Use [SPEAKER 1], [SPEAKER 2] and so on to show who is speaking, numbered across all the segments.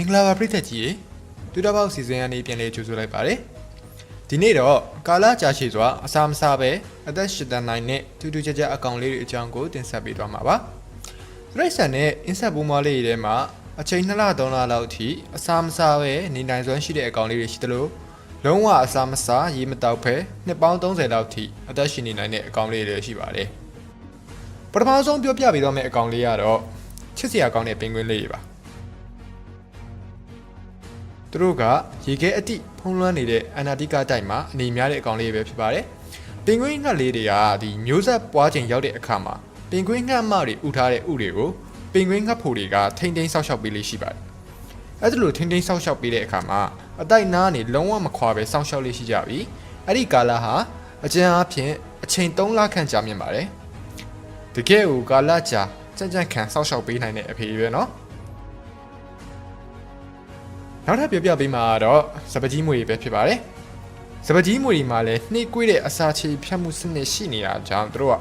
[SPEAKER 1] မင်္ဂလာပါပရိသတ်ကြီးရေတူတော်ပေါက်စီစဉ်ရနေပြန်လေကြိုဆိုလိုက်ပါတယ်ဒီနေ့တော့ကာလကြာရှည်စွာအစာမစားပဲအသက်ရှင်တန်နိုင်တဲ့ထူးထူးခြားခြားအကောင်လေးတွေအကြောင်းကိုတင်ဆက်ပေးသွားမှာပါရိတ်ဆန်နဲ့အင်းဆက်ပိုးမွားလေးတွေထဲမှာအချိန်2လ3လလောက်အထိအစာမစားပဲနေနိုင်စွမ်းရှိတဲ့အကောင်လေးတွေရှိသလိုလုံးဝအစာမစားရေမတောက်ဖဲနှစ်ပေါင်း30လောက်အထိအသက်ရှင်နေနိုင်တဲ့အကောင်လေးတွေရှိပါတယ်ပထမဆုံးပြောပြပေးတော့မယ့်အကောင်လေးကတော့ချစ်စရာကောင်းတဲ့ပင်ဂွင်းလေးတွေပါသူတို့ကရေခဲအတိဖုံးလွှမ်းနေတဲ့အနာတိကတိုက်မှာအနေများတဲ့အကောင်လေးပဲဖြစ်ပါတယ်။ပင်ဂွင်းငှက်လေးတွေကဒီမျိုးဆက်ပွားချိန်ရောက်တဲ့အခါမှာပင်ဂွင်းငှက်မတွေဥထားတဲ့ဥတွေကိုပင်ဂွင်းငှက်ဖိုတွေကထိမ့်သိမ်းဆောက်ရှောက်ပေးလေးရှိပါတယ်။အဲ့ဒါလိုထိမ့်သိမ်းဆောက်ရှောက်ပေးတဲ့အခါမှာအတိုက်နားနေလုံးဝမခွာပဲဆောက်ရှောက်လေးရှိကြပြီ။အဲ့ဒီကာလဟာအကျဉ်းအားဖြင့်အချိန်3လခန့်ကြာမြင့်ပါတယ်။တကယ်ကိုကာလကြာကြံ့ကြံ့ခံဆောက်ရှောက်ပေးနိုင်တဲ့အဖေပဲနော်။နောက်ထပ်ပြောပြပေးမှာတော့စပကြီးမွေတွေပဲဖြစ်ပါတယ်။စပကြီးမွေတွေမှာလည်းနှိကွေးတဲ့အစာချေဖြတ်မှုစနစ်ရှိနေတာကြောင့်တို့က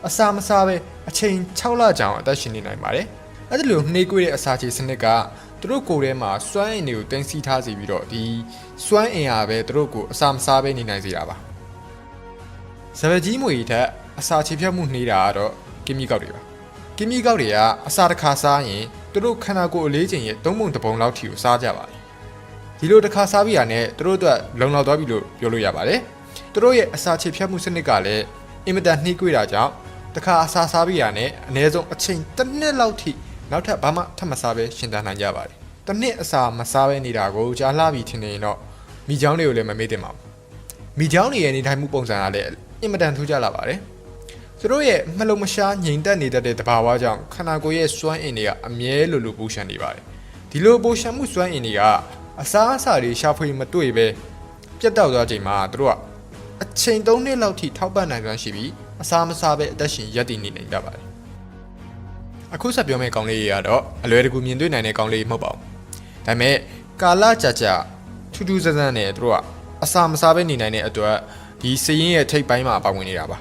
[SPEAKER 1] အစာမစားပဲအချိန်6လကြာအောင်အသက်ရှင်နေနိုင်ပါတယ်။အဲ့ဒါလိုနှိကွေးတဲ့အစာချေစနစ်ကတို့ကိုယ်ထဲမှာစွမ်းအင်တွေကိုတင်စီထားစေပြီးတော့ဒီစွမ်းအင်အားပဲတို့ကိုအစာမစားပဲနေနိုင်စေတာပါ။စပကြီးမွေတွေထက်အစာချေဖြတ်မှုနှိတာကတော့ကင်မီကောက်တွေပါ။ကင်မီကောက်တွေကအစာတစ်ခါစားရင်တို့ခန္ဓာကိုယ်အလေးချိန်ရဲ့3ပုံ1ပုံလောက်ထိကိုစားကြပါတယ်ဒီလိုတစ်ခါစားပြီးရတဲ့သူတို့အတွက်လုံလောက်သွားပြီလို့ပြောလို့ရပါတယ်သူတို့ရဲ့အစာချေဖြတ်မှုစနစ်ကလည်းအင်မတန်နှိကွေးတာကြောင့်တစ်ခါအစာစားပြီးရတဲ့အနည်းဆုံးအချိန်တစ်နှစ်လောက်ထိနောက်ထပ်ဘာမှထပ်မစားပဲရှင်သန်နိုင်ကြပါတယ်တစ်နှစ်အစာမစားပဲနေတာကိုကြားလှပြီးထင်နေရင်တော့မိချောင်းတွေကိုလည်းမမေ့သင့်ပါဘူးမိချောင်းတွေရဲ့နေထိုင်မှုပုံစံကလည်းအင်မတန်ထူးခြားလာပါတယ်သူတို့ရဲ့မလုံမရှားငြိမ်သက်နေတတ်တဲ့သဘာဝကြောင့်ခန္ဓာကိုယ်ရဲ့စွမ်းအင်တွေကအမြဲလိုပူရှံနေပါတယ်ဒီလိုပူရှံမှုစွမ်းအင်တွေကအစားအစာတွေရှာဖွေမတွေ့ပဲပြတ်တောက်သွားချိန်မှာသူတို့ကအချိန်3နှစ်လောက်ထိထောက်ပံ့နိုင်စွမ်းရှိပြီးအစားမစားပဲအသက်ရှင်ရပ်တည်နေနိုင်ကြပါတယ်အခုဆက်ပြောမယ့်ကောင်းလေးတွေကတော့အလွယ်တကူမြင်တွေ့နိုင်တဲ့ကောင်းလေးမဟုတ်ပါဘူးဒါပေမဲ့ကာလကြာကြာထူးထူးဆန်းဆန်းနဲ့သူတို့ကအစာမစားပဲနေနိုင်တဲ့အတွက်ဒီစည်ရင်းရဲ့ထိပ်ပိုင်းမှာပါဝင်နေတာပါ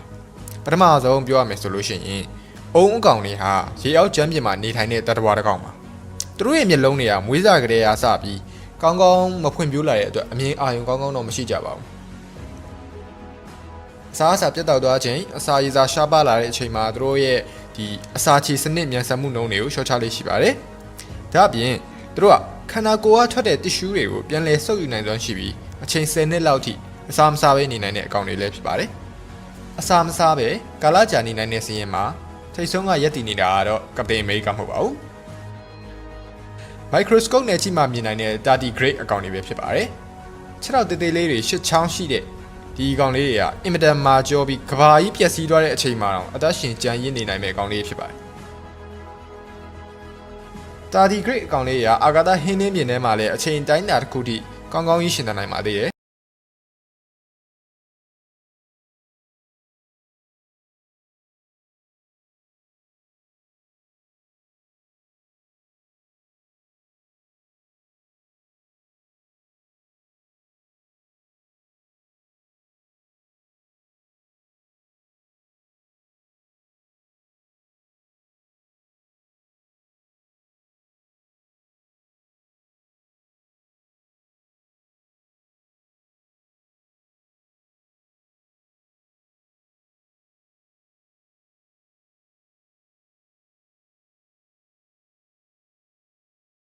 [SPEAKER 1] ပထမဆုံးပြောရမယ်ဆိုလို့ရှိရင်အုံအကောင်လေးဟာရေအောက်ကျမ်းပြင်မှာနေထိုင်တဲ့တတဝါတစ်ကောင်ပါသူတို့ရဲ့မျက်လုံးတွေကမွေးစားကလေးအားစပြီးကောင်းကောင်းမဖွင့်ပြိုးလာတဲ့အတွက်အမြင်အာရုံကောင်းကောင်းတော့မရှိကြပါဘူးအစာအစာပြတ်တောက်သွားခြင်းအစာရည်စာရှားပါလာတဲ့အချိန်မှာသူတို့ရဲ့ဒီအစာချေစနစ်မြန်ဆန်မှုနှုန်းတွေကိုလျှော့ချလေးရှိပါတယ်ဒါအပြင်သူတို့ကခန္ဓာကိုယ်ကထွက်တဲ့တစ်ရှူးတွေကိုပြန်လည်ဆုပ်ယူနိုင်စွမ်းရှိပြီးအချိန်10နှစ်လောက်ထိအစာမစားပဲနေနိုင်တဲ့အကောင်တွေလည်းဖြစ်ပါတယ်အစာမစားပဲကာလကြာနေနိုင်တဲ့စီးရင်မှာထိတ်ဆုံးကရက်တည်နေတာကတော့ကပတိန်အမေရိကမဟုတ်ပါဘူးmicroscope နဲ့ကြည့်မှမြင်နိုင်တဲ့30 grade အကောင်တွေပဲဖြစ်ပါတယ်။ခြေထောက်သေးသေးလေးတွေရှစ်ချောင်းရှိတဲ့ဒီအကောင်လေးတွေကအင်မတန်မာကျော်ပြီးကဘာကြီးပျက်စီးသွားတဲ့အချိန်မှာတော့အသက်ရှင်ကျန်ရစ်နေနိုင်မယ့်အကောင်လေးဖြစ်ပါတယ်။30 grade အကောင်လေးကအာဂါသဟင်းနှင်းပြင်ထဲမှာလည်းအချိန်တိုင်းတာတစ်ခုထိကောင်းကောင်းကြီးရှင်သန်နိုင်ပါသေးတယ်